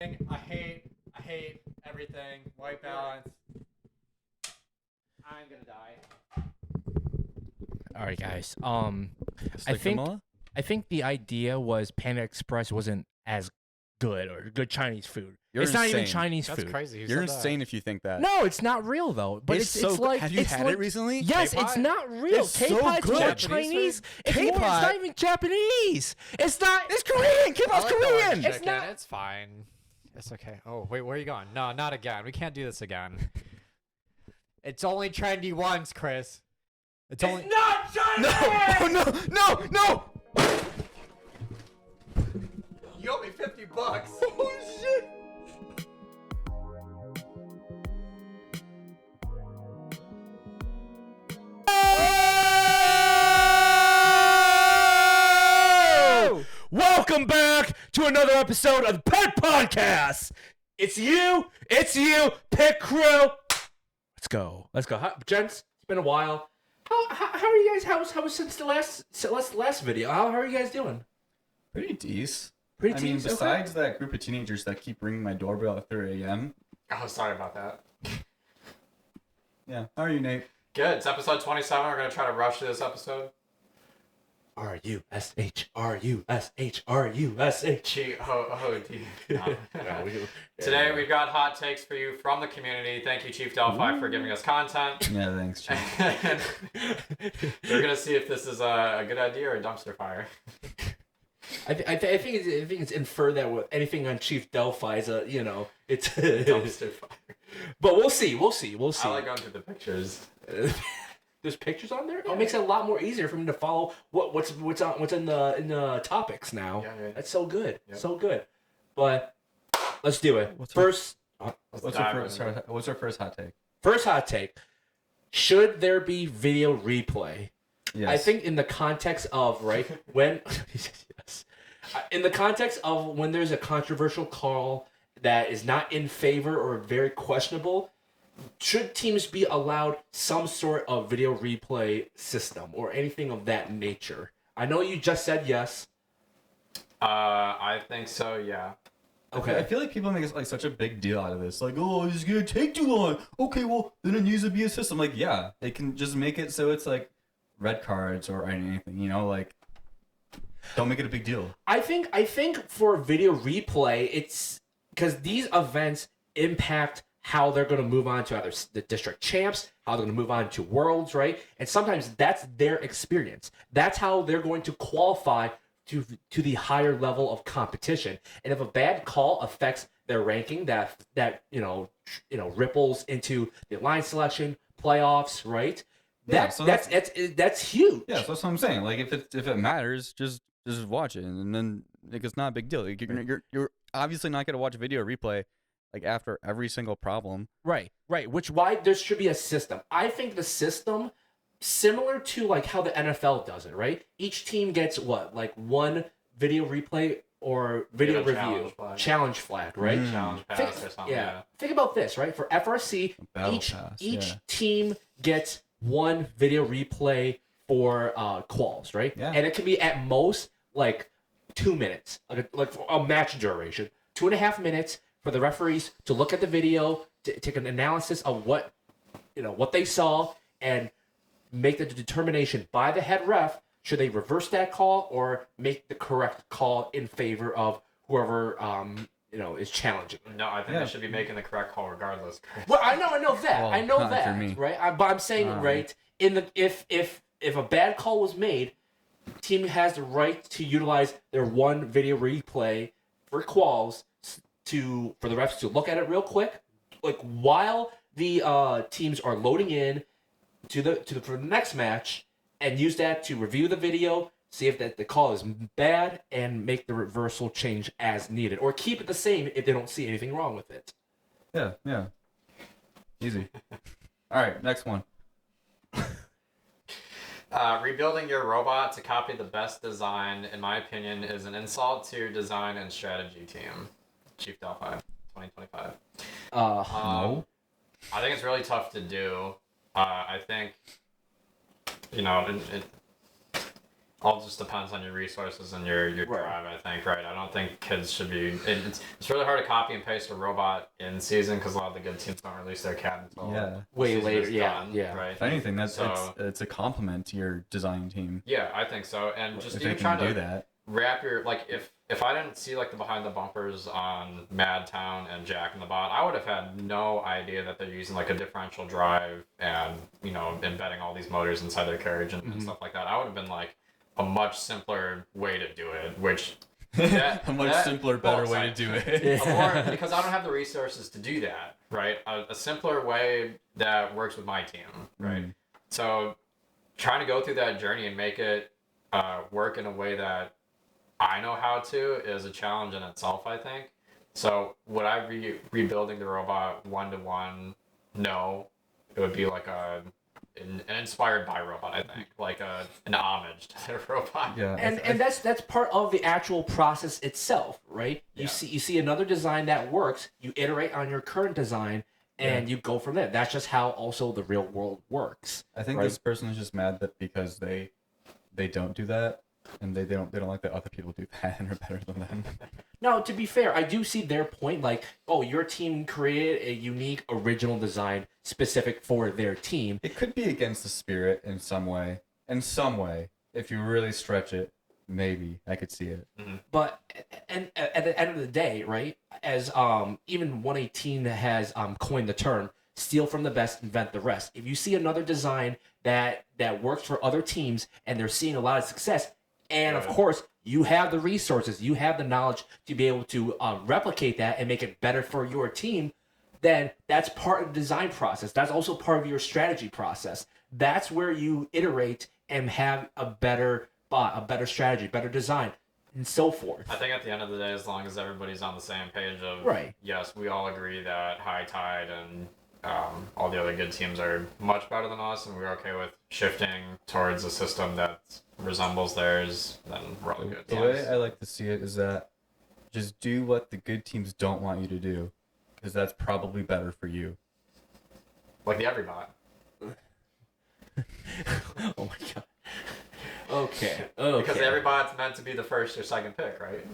I hate everything. White balance. I'm gonna die. All right, guys. I think the idea was Panda Express wasn't as good or good Chinese food. You're it's insane. not even Chinese That's food. crazy. Who You're said insane that? if you think that. No, it's not real though. But it's like have you it's had like, it recently? Yes, K-pie? it's not real. It's so K-pie's good. more Japanese Chinese. food? It's more. It's K-pie. not even Japanese. It's not. It's Korean. K-pop's I like the orange Korean. It's chicken. not. It's fine. It's okay. Oh, wait, where are you going? No, not again. We can't do this again. It's only trendy once, Chris. It's only. not Chinese. No! You owe me $50. Oh shit. Welcome back to another episode of the Pet Podcast. It's you, Pet Crew. Let's go. Gents, it's been a while. How are you guys? How was since the last video? How are you guys doing? Pretty decent. Pretty I mean, decent? besides that group of teenagers that keep ringing my doorbell at 3 a.m. Oh, sorry about that. Yeah. How are you, Nate? Good. It's episode 27. We're going to try to rush this episode. R-U-S-H. Today we've got hot takes for you from the community. Thank you, Chief Delphi, for giving us content. Yeah, thanks, Chief. And we're going to see if this is a good idea or a dumpster fire. I think it's inferred that with anything on Chief Delphi is it's Dumpster fire. But we'll see. I like going through the pictures. There's pictures on there. It makes it a lot more easier for me to follow what's in the topics now. Yeah. That's so good, Yep. so good. But let's do it. What's What's our first hot take? first hot take? Should there be video replay? Yes. I think in the context of when yes, in the context of when there's a controversial call that is not in favor or very questionable, should teams be allowed some sort of video replay system or anything of that nature? I know you just said yes. I think so, yeah. Okay. I feel like people make like such a big deal out of this. Like, oh, it's gonna take too long. Okay, well, then it needs to be a system. Like, yeah, they can just make it so it's like red cards or anything. Like, don't make it a big deal. I think for video replay, it's because these events impact how they're going to move on to either the district champs, how they're going to move on to worlds, right? And sometimes that's their experience. That's how they're going to qualify to the higher level of competition. And if a bad call affects their ranking, that ripples into the line selection, playoffs, right? Yeah, That's huge. Yeah, so that's what I'm saying. Like, if it matters, just watch it, and then like it's not a big deal. Like, you're obviously not gonna watch a video replay like after every single problem. Right. Which why there should be a system. I think the system, similar to like how the NFL does it, right? Each team gets one video replay or video review challenge flag, right? Challenge pass or something. Yeah. Think about this, right? For FRC, each team gets one video replay for quals, right? Yeah. And it can be at most like 2 minutes, like a match duration, 2.5 minutes for the referees to look at the video, to take an analysis of what they saw, and make the determination by the head ref should they reverse that call or make the correct call in favor of whoever is challenging. No, I think they should be making the correct call regardless. Well, I know that. Well, I know not that, for me. right? But I'm saying, right, if a bad call was made, team has the right to utilize their one video replay for quals for the refs to look at it real quick, like while the teams are loading in for the next match, and use that to review the video, see if the call is bad, and make the reversal change as needed, or keep it the same if they don't see anything wrong with it. Yeah. Easy. All right, next one. Rebuilding your robot to copy the best design, in my opinion, is an insult to your design and strategy team. Chief Delphi, 2025. No. I think it's really tough to do. I think, all just depends on your resources and your Right. drive, I think, right? I don't think kids should be. It's really hard to copy and paste a robot in season because a lot of the good teams don't release their CAD until Yeah. the Way season later, is yeah, done, yeah. right? If anything, that's So- it's a compliment to your design team. Yeah, I think so. And just If even they trying can to do that. wrap your like if I didn't see like the behind the bumpers on Madtown and Jack in the Bot, I would have had no idea that they're using like a differential drive and embedding all these motors inside their carriage and stuff like that. I would have been like a much simpler way to do it, which A much simpler, better way to do it. or because I don't have the resources to do that, right? A simpler way that works with my team, right? So trying to go through that journey and make it work in a way that I know how to is a challenge in itself, I think. So would I be rebuilding the robot one-to-one? No. It would be like an inspired by robot, I think, like an homage to the robot. Yeah. And that's part of the actual process itself, right? You Yeah. see another design that works, you iterate on your current design, and you go from there. That's just how also the real world works. I think right? this person is just mad that because they don't do that, and they don't like that other people do that and are better than them. No, to be fair, I do see their point. Like, oh, your team created a unique, original design specific for their team. It could be against the spirit in some way. In some way, if you really stretch it, maybe I could see it. But and at the end of the day, right? As even 118 has coined the term, steal from the best, invent the rest. If you see another design that works for other teams and they're seeing a lot of success, and of course you have the resources, you have the knowledge to be able to replicate that and make it better for your team, then that's part of the design process. That's also part of your strategy process. That's where you iterate and have a better strategy, better design, and so forth. I think at the end of the day, as long as everybody's on the same page of, Right. yes, we all agree that High Tide and all the other good teams are much better than us, and we're okay with shifting towards a system that resembles theirs, then we're all good. The way I like to see it is that just do what the good teams don't want you to do, because that's probably better for you. Like the Everybot. Oh my god. Okay. Because the Everybot's meant to be the first or second pick, right?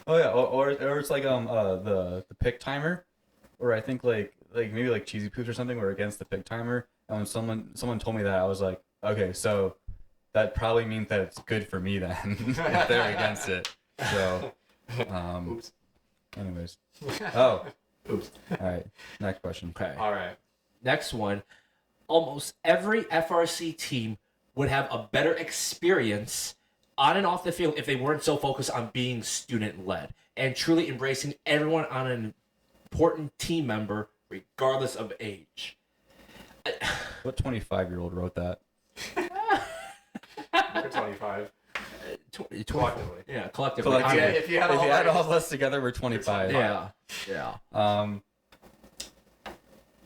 Oh yeah, or it's like the pick timer, or I think like maybe like Cheesy Poops or something, where against the pick timer. And when someone told me that, I was like, okay, so that probably means that it's good for me then if they're against it. So, Oops. anyways, oh, Oops. all right, next question. Okay. All right. Next one. Almost every FRC team would have a better experience on and off the field if they weren't so focused on being student-led and truly embracing everyone on an important team member regardless of age. What 25-year-old wrote that? We're 25. 24. Collectively. Yeah, collectively. Collectively. I mean, If you had If you add all all of us together, we're 25. yeah. Yeah.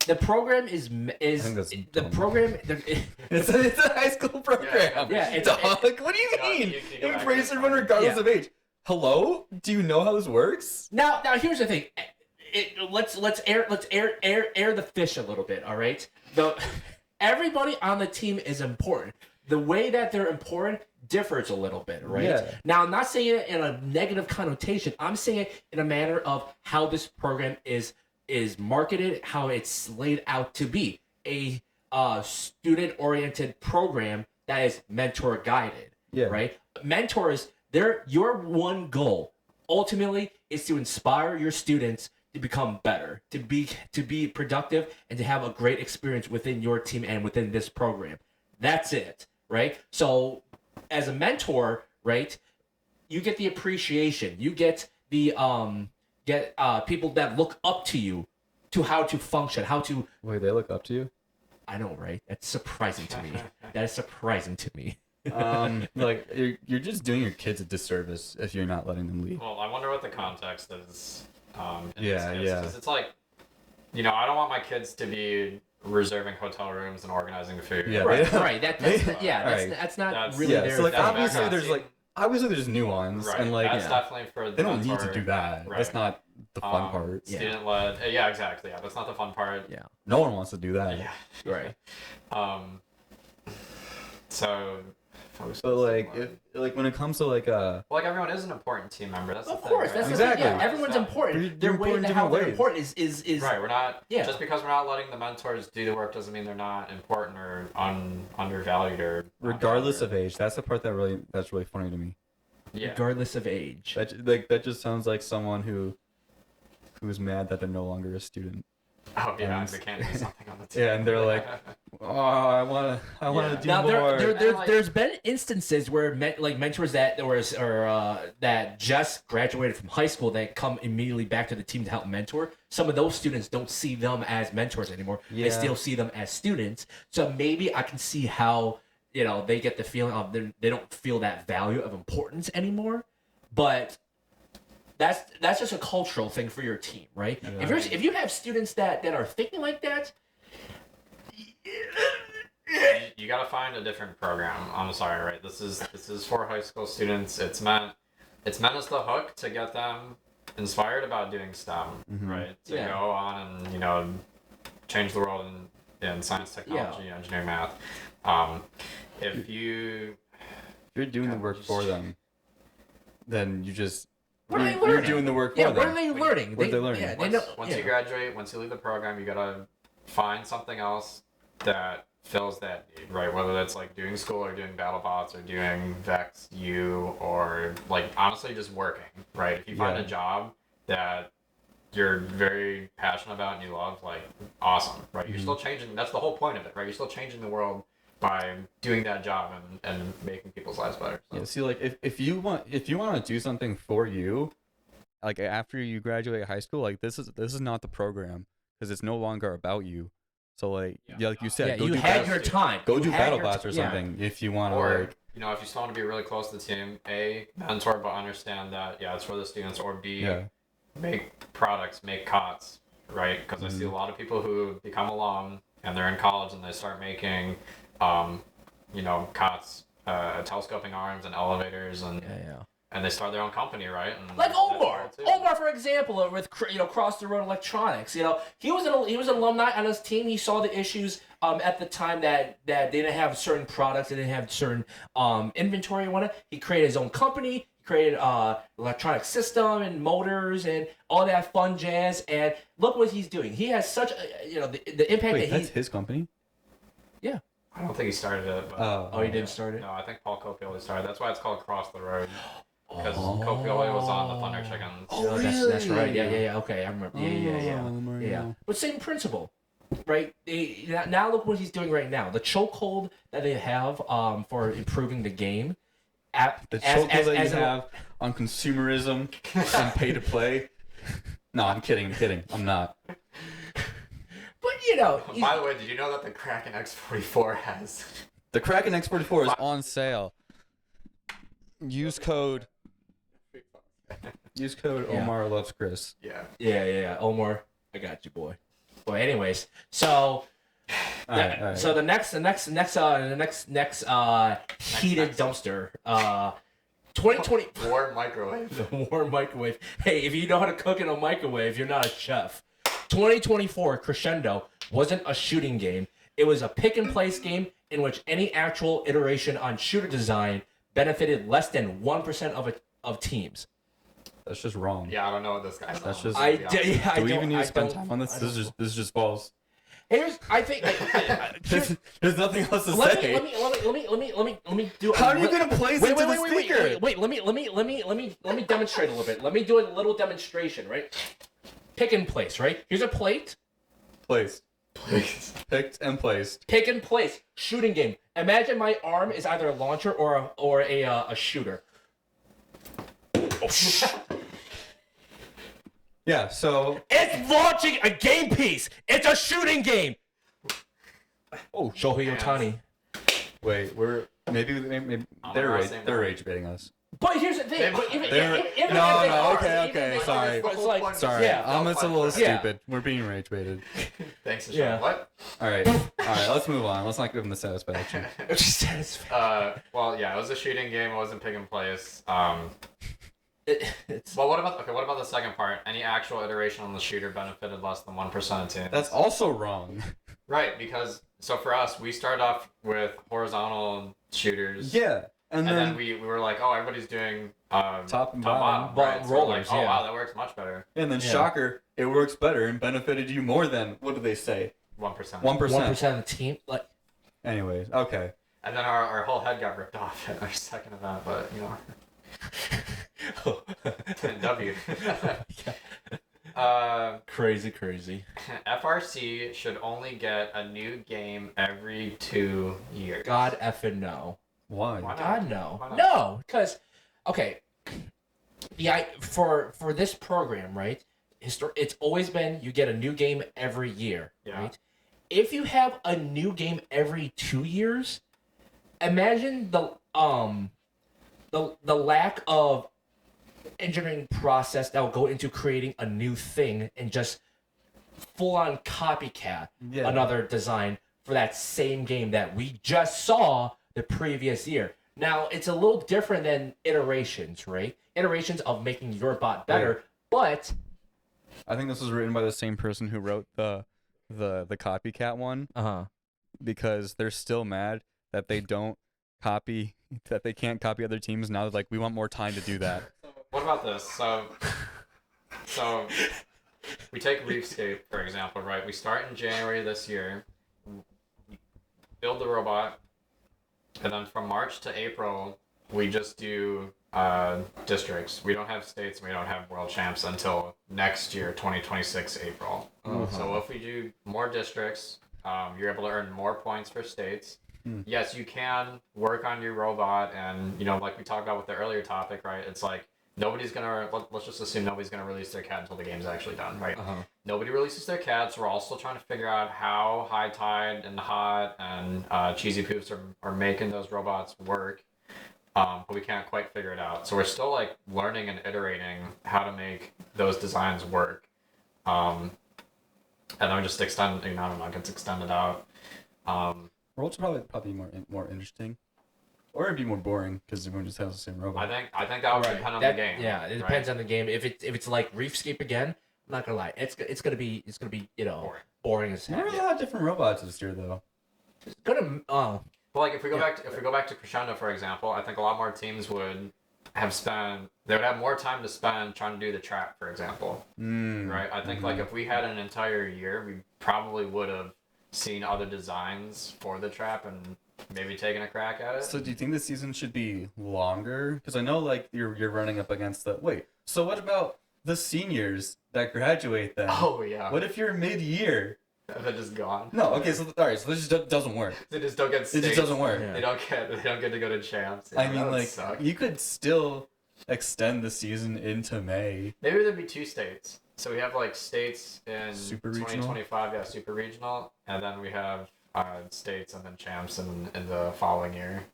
The program is I think that's the dumb. program. It's a high school program. Yeah, it's- Dog, what do you Yeah, mean? you can go back Embrace and everyone find it. regardless Yeah. of age. Hello? Do you know how this works? Now here's the thing. Let's air the fish a little bit. All right. Everybody on the team is important. The way that they're important differs a little bit, right? Yeah. Now I'm not saying it in a negative connotation. I'm saying it in a manner of how this program is marketed, how it's laid out to be a student-oriented program that is mentor guided. Yeah. Right. Mentors. Your one goal ultimately is to inspire your students to become better, to be productive, and to have a great experience within your team and within this program. That's it, right? So, as a mentor, right, you get the appreciation, you get the people that look up to you, to how to function, how to. Wait, they look up to you? I know, right? That's surprising to me. That is surprising to me. Like you're just doing your kids a disservice if you're not letting them lead. Well, I wonder what the context is. In Yeah, this case, yeah. 'cause it's like, I don't want my kids to be reserving hotel rooms and organizing the food. Yeah. Right, right. That's Right. that's not That's- really Yeah, their. so like that's obviously background. there's nuance Right. and like that's definitely for the they don't need mentor. to do that. Right. That's not the fun part. Yeah. Student led. Yeah, exactly. Yeah, that's not the fun part. Yeah. No one wants to do that. Yeah. Right. So focus. But like, if when it comes to like like everyone is an important team member. That's Of the course, thing, right? that's the Exactly. thing. Yeah, everyone's important. Their way important to how different they're ways. important is Right. We're not Yeah. just because we're not letting the mentors do the work doesn't mean they're not important or undervalued or not regardless of valued. age. That's the part that's really funny to me. Yeah. regardless of age. That just sounds like someone who's mad that they're no longer a student. Oh yeah, And- they can't do something on the team. Yeah, and they're like, oh, I wanna Yeah. do Now more. there's been instances where mentors that just graduated from high school that come immediately back to the team to help mentor. Some of those students don't see them as mentors anymore. They Yeah. still see them as students. So maybe I can see how they get the feeling of they don't feel that value of importance anymore. But that's just a cultural thing for your team, right? Yeah. If you have students that are thinking like that. You gotta find a different program. I'm sorry, right? This is for high school students. It's meant as the hook to get them inspired about doing STEM, right? To Yeah. go on and change the world in science, technology, engineering, math. If you're doing the work for them, then What are they you're learning? doing the work for Yeah, them. what are they learning? What are they learning? Yeah, once you graduate, once you leave the program, you gotta find something else that fills that need, right? Whether that's like doing school or doing battle bots or doing Vex U or like honestly just working, right? If you find Yeah. a job that you're very passionate about and you love, like awesome, right? You're still changing. That's the whole point of it, right? You're still changing the world by doing that job and making people's lives better. So. Yeah, see, like if you want to do something for you, like after you graduate high school, like this is not the program because it's no longer about you. So like like you said, go you do had battle, your time. go You do had battle your bots or yeah. something if you want to Or like if you still want to be really close to the team, A, mentor but understand that it's for the students, or B, make products, make COTS, right? Because I see a lot of people who become alum and they're in college and they start making COTS, telescoping arms and elevators and and they start their own company, right? And Like that's Omar. cool, too. Omar, for example, with Cross the Road Electronics. He was an alumni on his team. He saw the issues at the time that they didn't have certain products, they didn't have certain inventory and whatnot. He created his own company. He created electronic system and motors and all that fun jazz. And look what he's doing. He has such the impact wait, that that's his company. yeah. I don't think he started it. But, Oh, he didn't start it. No, I think Paul Copioli started. That's why it's called Cross the Road. Because Copioli was on the Thunder Chickens. Oh, that's right. Yeah. Okay, I remember. Yeah. But same principle, right? Now look what he's doing right now. The chokehold that they have for improving the game. The chokehold that you have on consumerism and pay to play. No, I'm kidding. I'm not. But By the way, did you know that the Kraken X44 has? The Kraken X44 is on sale. Use code Omar loves Chris. Yeah. Yeah. Omar, I got you, boy. Well, anyways, so All right. so the next heated dumpster, 2020 Warm microwave. the warm microwave. Hey, if you know how to cook in a microwave, you're not a chef. 2024 Crescendo wasn't a shooting game. It was a pick and place game in which any actual iteration on shooter design benefited less than 1% of teams. That's just wrong. Yeah, I don't know what this guy's That's on. just- Do we even need to spend time on this? This is just false. I think. There's nothing else to Let say. me do. How are you gonna place into the speaker? Wait. Let me demonstrate a little bit. Let me do a little demonstration. Right. Pick and place. Right. Here's a plate. Placed. Picked and placed. Pick and place. Shooting game. Imagine my arm is either a launcher or a shooter. Yeah. So. It's launching a game piece. It's a shooting game. Oh, Shohei Ohtani. Wait. Maybe they're rage baiting us. But here's the thing. But even if they are, okay, even if they sorry. are, it's like, Sorry. Yeah. It's a little Yeah. stupid. We're being rage baited. Thanks, Sean. Yeah. What? All right. Let's move on. Let's not give them the satisfaction. It's just satisfying. Well, yeah, it was a shooting game. It wasn't pick and place. It's Well, what about the second part? Any actual iteration on the shooter benefited less than 1% of teams. That's also wrong. Right, because so for us, we started off with horizontal shooters. Yeah, And then we were like, oh, everybody's doing top and bottom, bottom right? So we're like, rollers, oh yeah. wow, that works much better. and then Yeah. shocker, it works better and benefited you more than what do they say? 1%. 1%. 1% of the team, like. Anyways, okay. And then our whole head got ripped off at our second event, but you know. W. Crazy. FRC should only get a new game every 2 years. God effing no. Why? Why not? God no. Why not? No, because okay, for this program, right? It's always been you get a new game every year, Yeah. right? If you have a new game every 2 years, imagine the lack of engineering process that will go into creating a new thing and just full on copycat Yeah. another design for that same game that we just saw the previous year. Now it's a little different than iterations, right? Iterations of making your bot better, but I think this was written by the same person who wrote the copycat one because they're still mad that they can't copy other teams now. They're like, we want more time to do that. What about this? So we take Reefscape, for example, right? We start in January this year, build the robot, and then from March to April, we just do districts. We don't have states, we don't have world champs until next year, 2026 April. So if we do more districts, you're able to earn more points for states. Yes, you can work on your robot, and you know, like we talked about with the earlier topic, right? It's like nobody's gonna, let's just assume nobody's gonna release their CAD until the game's actually done, right? Nobody releases their CAD, so we're all still trying to figure out how High Tide and Hot and Cheesy Poops are making those robots work. But we can't quite figure it out. So we're still like learning and iterating how to make those designs work. And then just extend, I don't know, it gets extended out. Worlds are probably more interesting, or it'd be more boring because everyone just has the same robot. I think that would depend on the game. Yeah, it depends on the game. If it's like Reefscape again, I'm not gonna lie, it's gonna be boring as There heck. were a lot of different robots this year though. It's gonna But like if we go back to Crescendo, for example, I think a lot more teams would have more time to spend trying to do the trap, for example. Right? I think like if we had an entire year, we probably would have seen other designs for the trap and maybe taken a crack at it. So do you think the season should be longer? Because I know like you're running up against the wait. So what about the seniors that graduate then? Oh yeah. What if you're mid-year? They're just gone. No. Okay. So all right. So this just doesn't work. They just don't get It states. just doesn't work. Yeah. They don't get to go to champs. I Yeah, mean, that would like suck. you could still extend the season into May. Maybe there'd be 2 states. So we have like states in Super regional? 2025, yeah, super regional, and then we have states and then champs in the following year.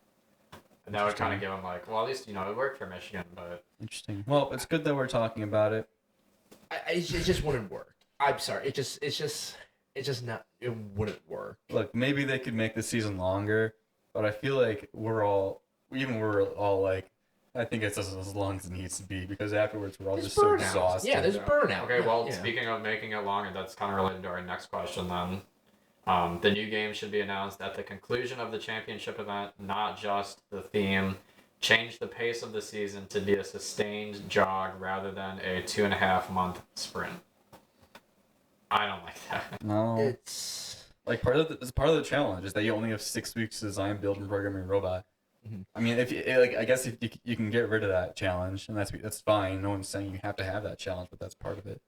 And that would kind of give them like, well, at least it worked for Michigan, but Interesting. Well, it's good that we're talking about it. it just wouldn't work. I'm sorry. It's just not. It wouldn't work. Look, maybe they could make the season longer, but I feel like we're all like, I think it's as long as it needs to be because afterwards we're all There's just so burnout. exhausted. Yeah, there's burnout. Okay, well, Yeah. speaking of making it longer, that's kind of related to our next question then. The new game should be announced at the conclusion of the championship event, not just the theme. Change the pace of the season to be a sustained jog rather than a 2.5-month sprint. I don't like that. No. It's Like part of the challenge is that you only have 6 weeks to design, build, and program your robot. I mean, if you, I guess if you can get rid of that challenge, and that's fine. No one's saying you have to have that challenge, but that's part of it.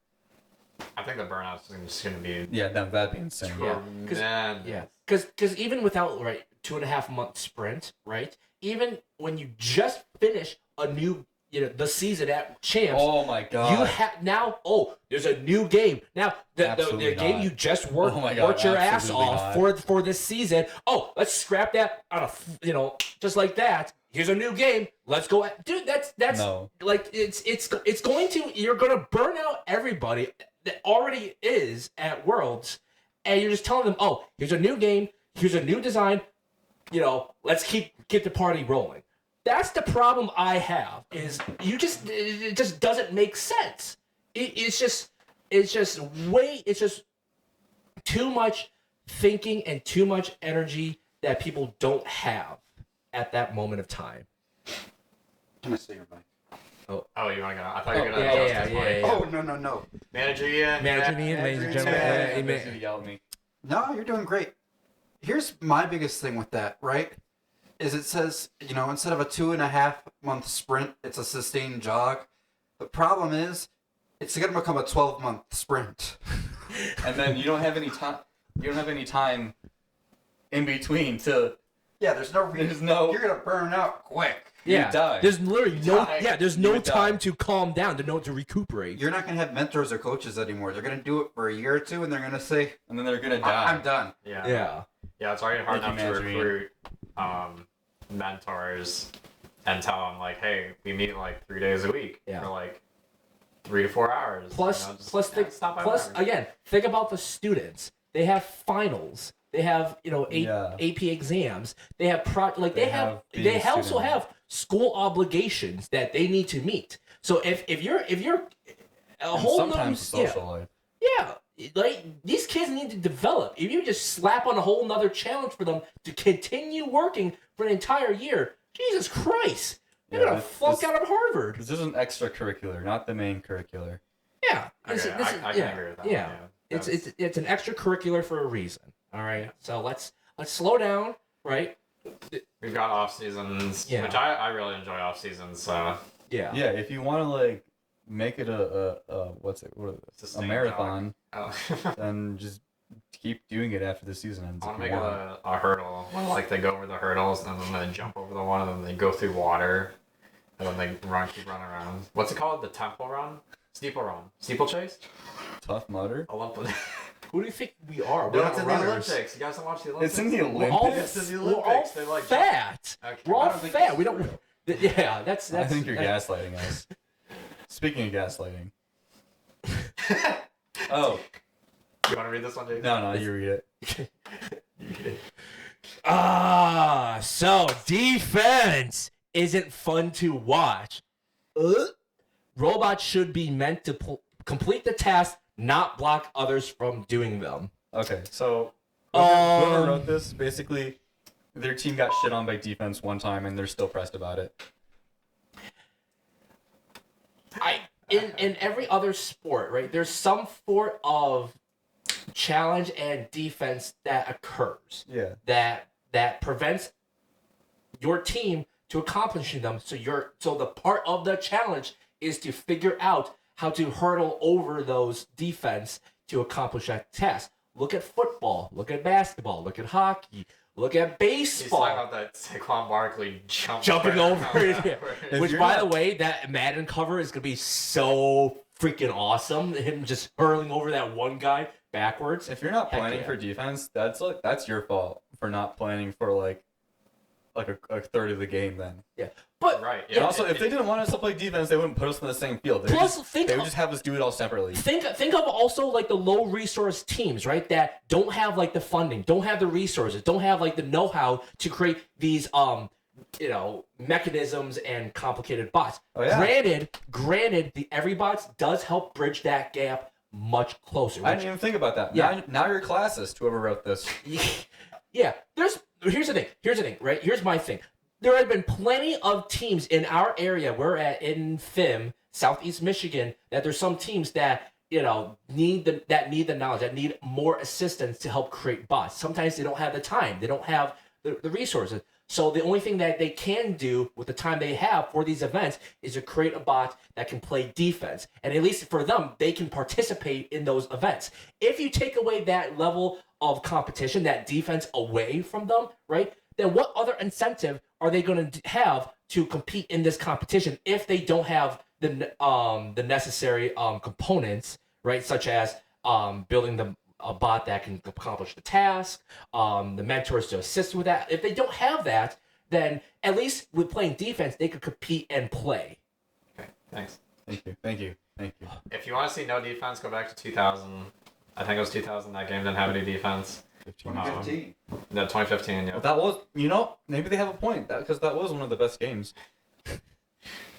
I think the burnout's just going to be Yeah, that'd be insane. Yeah. tremendous. because even without 2.5-month sprint, right? Even when you just finish a new the season at champs. Oh my god. You have now. Oh, there's a new game now. The Absolutely game not. you just worked Oh my God, worked your ass absolutely off not. for this season. Oh, let's scrap that on a just like that. Here's a new game. Let's go, dude. That's No. like it's going to. You're gonna burn out everybody that already is at Worlds, and you're just telling them, oh, here's a new game. Here's a new design. Let's get the party rolling. That's the problem I have. Is it just doesn't make sense. It's just too much thinking and too much energy that people don't have at that moment of time. Can I say your mic? Oh, you want to go? I thought you were Oh, going to yeah, adjust yeah, his yeah, mic. yeah. Oh, no. Manager Ian. Manager Ian, ladies and gentlemen. Yeah, Basically yell at me. No, you're doing great. Here's my biggest thing with that, right? Is it says, instead of a 2.5-month sprint, it's a sustained jog. The problem is, it's going to become a 12-month sprint. And then you don't have any time. You don't have any time in between to. Yeah, there's no. You're going to burn out quick. Yeah, would die. there's literally no. Die. Yeah, there's You no would die. time to calm down, to recuperate. You're not going to have mentors or coaches anymore. They're going to do it for a year or two, and they're going to say, And then they're gonna die. I'm done. Yeah. Yeah. Yeah, it's already hard Thank you, enough to Manager Ian. recruit mentors and tell them, like, hey, we meet like 3 days a week Yeah. for like 3 to 4 hours. Plus, stop by plus whenever. again, think about the students. They have finals. They have Yeah. AP exams. They have being they a also student. have school obligations that they need to meet. So if you're a And whole sometimes nother, social life. yeah, like these kids need to develop. If you just slap on a whole nother challenge for them to continue working for an entire year, Jesus Christ, they're Yeah, gonna flunk out of Harvard. This is an extracurricular, not the main curricular. Yeah, Okay, I can agree with that. Yeah, it's an extracurricular for a reason. All right, so let's slow down, right? We've got off seasons, Yeah. which I really enjoy off seasons. So Yeah, Yeah, if you want to like make it a what is it? Sustained A marathon, oh. then just keep doing it after the season ends. I want if to you make it a hurdle. When, like they go over the hurdles and then they jump over the one and then they go through water and then they keep running around. What's it called? The temple run? Steeple run? Steeplechase? Tough Mudder. Olympic. who do you think we are? No, We're it's not in the runners. Olympics. You guys don't watch the Olympics? It's in the We're all, Olympics. It's in the we're all Olympics. They, like, fat. Okay. We're I all don't think fat. it's We don't. Yeah, that's. I think you're that- gaslighting us. Speaking of gaslighting. Oh You want to read this one, Jason? no, you read it. So defense isn't fun to watch. Robots should be meant to complete the task, not block others from doing them. Okay, so whoever Um, wrote this, basically, their team got shit on by defense one time, and they're still pressed about it. In every other sport, right? There's some sort of challenge and defense that occurs Yeah. that prevents your team to accomplishing them. So the part of the challenge is to figure out how to hurdle over those defense to accomplish that task. Look at football, look at basketball, look at hockey, look at He's talking baseball. about that Saquon Barkley Jumping over it, yeah. If Which, you're by not- the way, that Madden cover is gonna be so freaking awesome. Him just hurling over that one guy backwards. If you're not Heck planning yeah. for defense, that's your fault for not planning for like a third of the game then. Yeah, but Right. And Yeah. also, if they didn't want us to play defense, they wouldn't put us on the same field. They would Plus, just, think they of- would just have us do it all separately. think of also like the low resource teams, right? That don't have like the funding, don't have the resources, don't have like the know-how to create these mechanisms and complicated bots. Oh, yeah. Granted, the every bots does help bridge that gap much closer. I didn't even think about that. Yeah. Now you're classist, whoever wrote this. Yeah, here's the thing, right? Here's my thing. There have been plenty of teams in our area. We're in FIM, Southeast Michigan, that there's some teams that need the knowledge, that need more assistance to help create bots. Sometimes they don't have the time, they don't have the resources. So the only thing that they can do with the time they have for these events is to create a bot that can play defense. And at least for them, they can participate in those events. If you take away that level of competition, that defense away from them, right? Then what other incentive are they going to have to compete in this competition if they don't have the necessary components, right? Such as building a bot that can accomplish the task, the mentors to assist with that. If they don't have that, then at least with playing defense, they could compete and play. Okay. Thanks. Thank you. If you want to see no defense, go back to 2000. I think it was 2000. That game didn't have any defense. 15. 2015. No, 2015. Yeah. But that was, maybe they have a point, because that was one of the best games.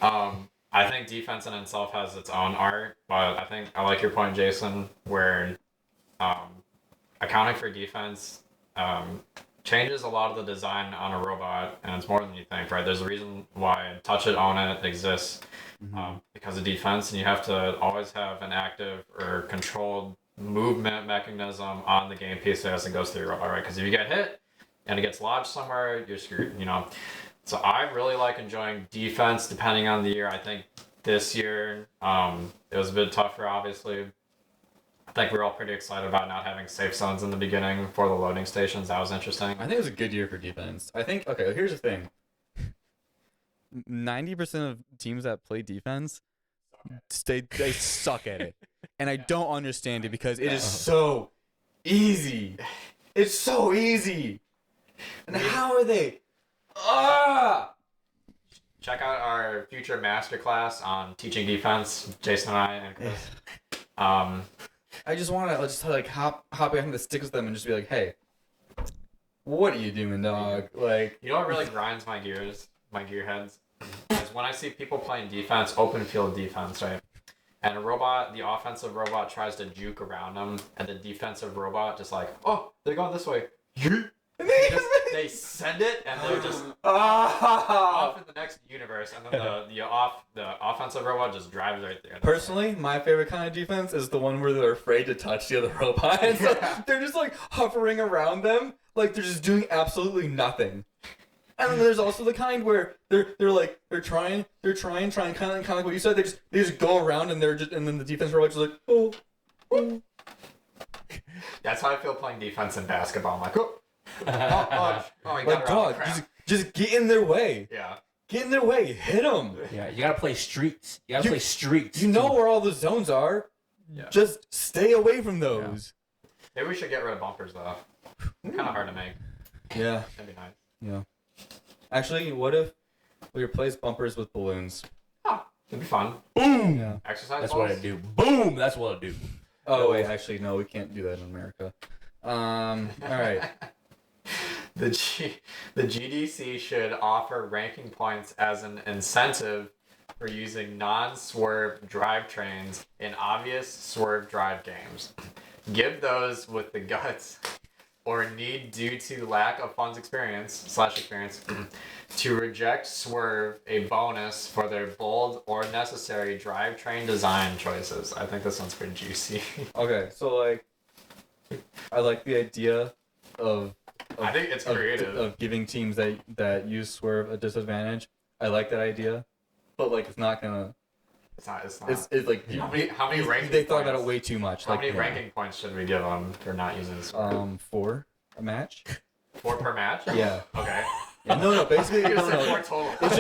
I think defense in itself has its own art, but I like your point, Jason, where accounting for defense changes a lot of the design on a robot, and it's more than you think, right? There's a reason why touch it, own it exists because of defense, and you have to always have an active or controlled movement mechanism on the game piece as it goes through your robot, right? Because if you get hit and it gets lodged somewhere, you're screwed, you know? So I really like enjoying defense depending on the year. I think this year it was a bit tougher, obviously. I think we were all pretty excited about not having safe zones in the beginning for the loading stations. That was interesting. I think it was a good year for defense. I think, okay, here's the thing. 90% of teams that play defense, they suck at it. And I don't understand it because it is so easy. It's so easy. And how are they? Check out our future masterclass on teaching defense, Jason and I and Chris. I just want to like hop behind the sticks with them and just be like, hey, what are you doing, dog? Like, you know what really grinds my gears, my gear heads, is when I see people playing defense, open field defense, right? And a robot, the offensive robot tries to juke around them, and the defensive robot just like, oh, they're going this way. They send it, and they're just off in the next universe, and then the offensive robot just drives right there. Personally, my favorite kind of defense is the one where they're afraid to touch the other robot. So they're just like hovering around them, like they're just doing absolutely nothing. And then there's also the kind where they're trying, kind of like what you said. They just go around and and then the defense robot's just like, oh. That's how I feel playing defense in basketball. I'm like, oh, like, dog, just get in their way. Yeah. Get in their way. Hit them. Yeah, you gotta play streets. You gotta play streets. You know where all the zones are. Yeah. Just stay away from those. Maybe we should get rid of bumpers, though. Kind of hard to make. Yeah. That'd be nice. Yeah. Actually, what if we replace bumpers with balloons? Oh, it'd be fun. Boom! Yeah. Exercise That's balls? what I do. Boom! That's what I do. Oh, wait, actually, no, we can't do that in America. All right. The GDC should offer ranking points as an incentive for using non-swerve drivetrains in obvious swerve drive games. Give those with the guts or need due to lack of funds experience to reject swerve a bonus for their bold or necessary drivetrain design choices. I think this one's pretty juicy. Okay, so like, I like the idea of I think it's creative. Of giving teams that use swerve a disadvantage. I like that idea, but like it's not gonna. It's not. It's like how many ranking they thought points? about it way too much. How like, many ranking points should we give them for not using swerve? 4 a match. 4 per match? Yeah. Okay. Yeah, no, basically, You're no. saying 4 total. It's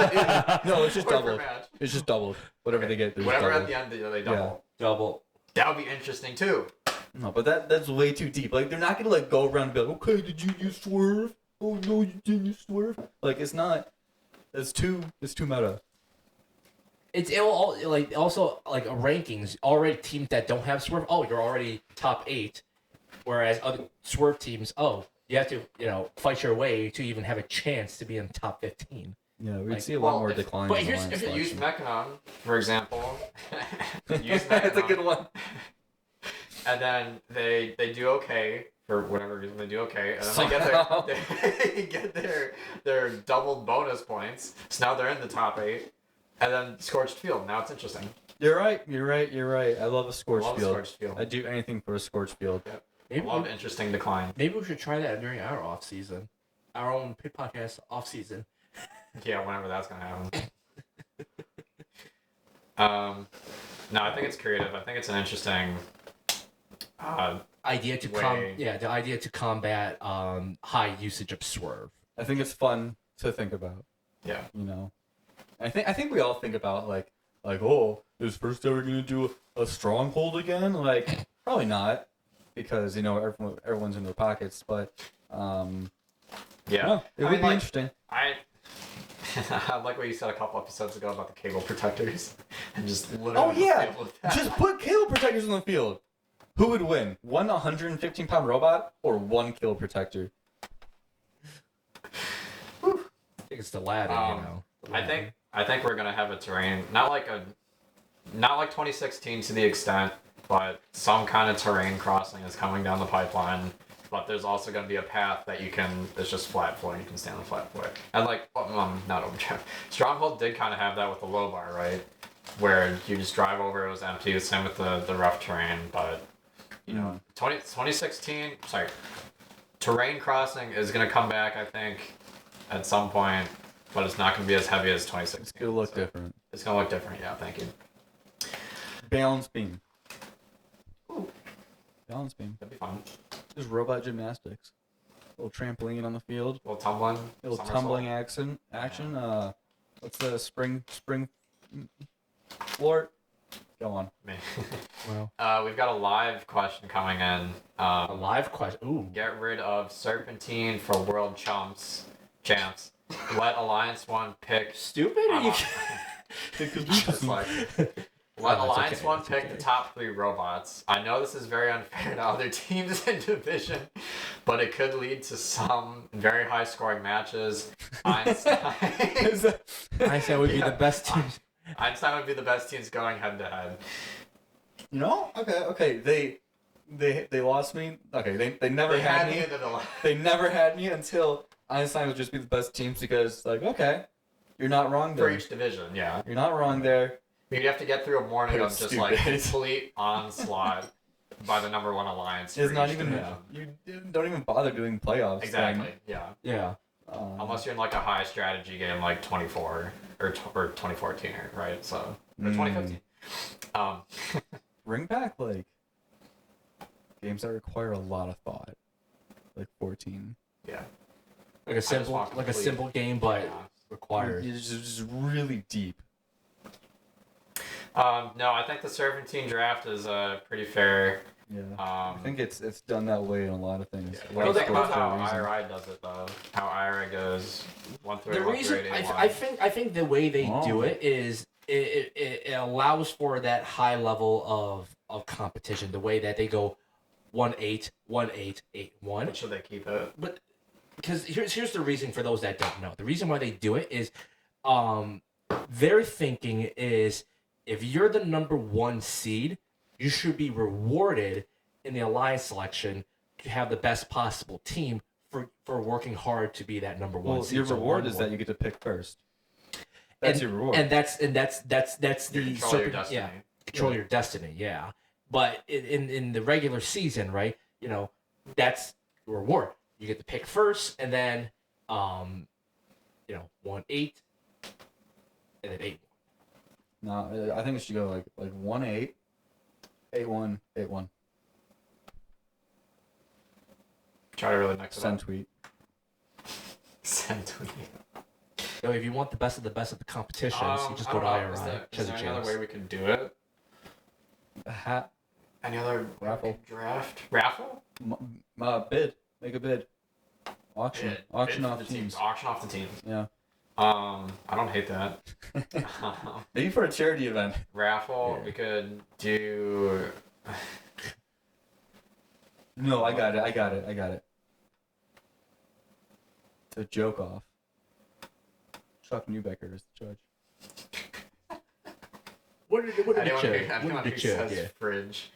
just 4 per doubled. match. It's just doubled. Whatever they get, Whatever doubled. at the end they double. Yeah. Double. That would be interesting too. No, but that's way too deep. Like, they're not gonna like go around and be like, okay, did you use swerve? Oh no, you didn't use swerve. Like, it's not. It's too meta. Also rankings. Already teams that don't have swerve. Oh, you're already top 8. Whereas other swerve teams, you have to fight your way to even have a chance to be in the top 15. Yeah, we'd see a lot more declines. But in here's- line If you use selection. Mechanon, for example, use That's a Mechanon, good one. and then they do okay for whatever reason they do okay, and then they get their doubled bonus points. So now they're in the top 8, and then Scorched Field. Now it's interesting. You're right. I love a scorched I love a field. scorched field. I'd do anything for a scorched field. Yep. Maybe I love interesting decline. Maybe we should try that during our off season, our own pit podcast off season. Yeah, whenever that's gonna happen. No, I think it's creative. I think it's an interesting Idea to the idea to combat high usage of swerve. I think it's fun to think about. Yeah. You know, I think we all think about like oh, is First ever gonna do a stronghold again? Like probably not, because everyone's in their pockets. But Yeah. no, it would be interesting. I like what you said a couple episodes ago about the cable protectors and just literally. Oh yeah, deal with that. just put cable protectors on the field. Who would win? One 115-pound robot or one cable protector? I think it's the latter, I think we're gonna have a terrain, not like 2016 to the extent, but some kind of terrain crossing is coming down the pipeline but there's also going to be a path that you can. It's just flat floor. And you can stand on flat floor. And like, not overdrive. Stronghold did kind of have that with the low bar, right? Where you just drive over, it was empty. Same with the rough terrain, but you know, 2016. Sorry, terrain crossing is going to come back, I think, at some point, but it's not going to be as heavy as 2016. It's gonna look different. It's going to look different. Yeah, thank you. Balance beam. Balance beam. That'd be fun. Just robot gymnastics. Little trampoline on the field. A little tumbling. Little somersault. tumbling action. What's the spring floor? Go on. Me. Wow. We've got a live question coming in. A live question. Ooh. Get rid of Serpentine for world champs. Let Alliance One pick. Stupid? Are you... Just like, let that's Alliance okay, One that's pick okay. the top 3 robots. I know this is very unfair to other teams in division, but it could lead to some very high scoring matches. Einstein Einstein would be the best team. Einstein would be the best teams going head to head. You know? Okay. They lost me. Okay, they never They had had me. me into the They never had me until Einstein would just be the best teams because, like, okay, you're not wrong for there. each division, yeah. You're not wrong there. You'd have to get through a morning of That's just like stupid. complete onslaught by the number 1 alliance. It's for not each even. division. You don't even bother doing playoffs. Exactly. Yeah. Yeah. Unless you're in like a high strategy game like 24 or 2014, right? So or 2015. Bring back like games that require a lot of thought, like 14. Yeah. Like a simple game, but Yeah. required. It's just really deep. No, I think the Serpentine draft is pretty fair. Yeah. I I think it's done that way in a lot of things. What do you think about For a how reason. IRI does it though? How IRI goes 1 through The 8, 1 reason through 8, I think the way they do Oh. it is it allows for that high level of competition. The way that they go 1-8, 1-8, 8-1. Should they keep it? But because here's the reason for those that don't know. The reason why they do it is their thinking is if you're the number 1 seed, you should be rewarded in the alliance selection to have the best possible team for working hard to be that number 1 Well, seed. your So reward 1-1. is that you get to pick first. That's your reward. And that's the You control your serpent, destiny. yeah, control your destiny, yeah. But in the regular season, right? You know, that's your reward. You get to pick first, and then 1-8, and then 8. No, I think it should go like 1-8, 8-1, 8-1. Try to really mix it Send up. tweet. Send tweet. So if you want the best of the competitions, you just go to IRI. Is there Chezzy any other James. way we can do it? A hat. Any other Raffle. draft? Raffle? Bid. Make a bid. Auction. Bid. Auction Bid for off the teams. Auction off the teams. Yeah. I don't hate that. Maybe for a charity event. Raffle, Yeah. we could do. No, I got it. To joke off. Chuck Newbecker is the judge. What did Anyone it who, show? anyone What who did it show? says Yeah. fridge.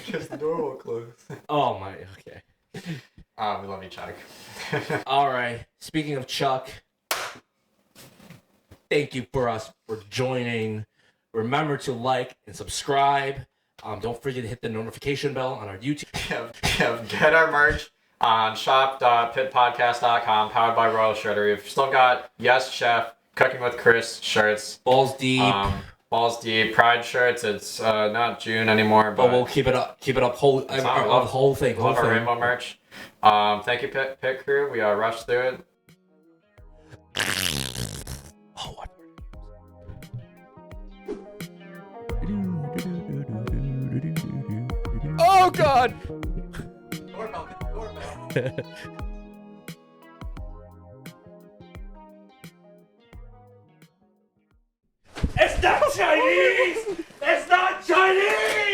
Just normal clothes. Oh my. Okay. We love you, Chuck. All right. Speaking of Chuck, thank you for joining. Remember to like and subscribe. Don't forget to hit the notification bell on our YouTube. Get our merch on shop.pitpodcast.com, powered by Royal Shredder. We've still got Yes Chef, Cooking with Chris shirts. Balls deep. Balls Deep, Pride shirts. It's not June anymore, but But we'll keep it up. Keep it up. Whole It's not- we love- the whole thing. love Whole our thing. rainbow merch. Thank you, Pit Crew. We rushed through it. Oh, what? Oh God! Doorbell. It's not Chinese. It's not Chinese.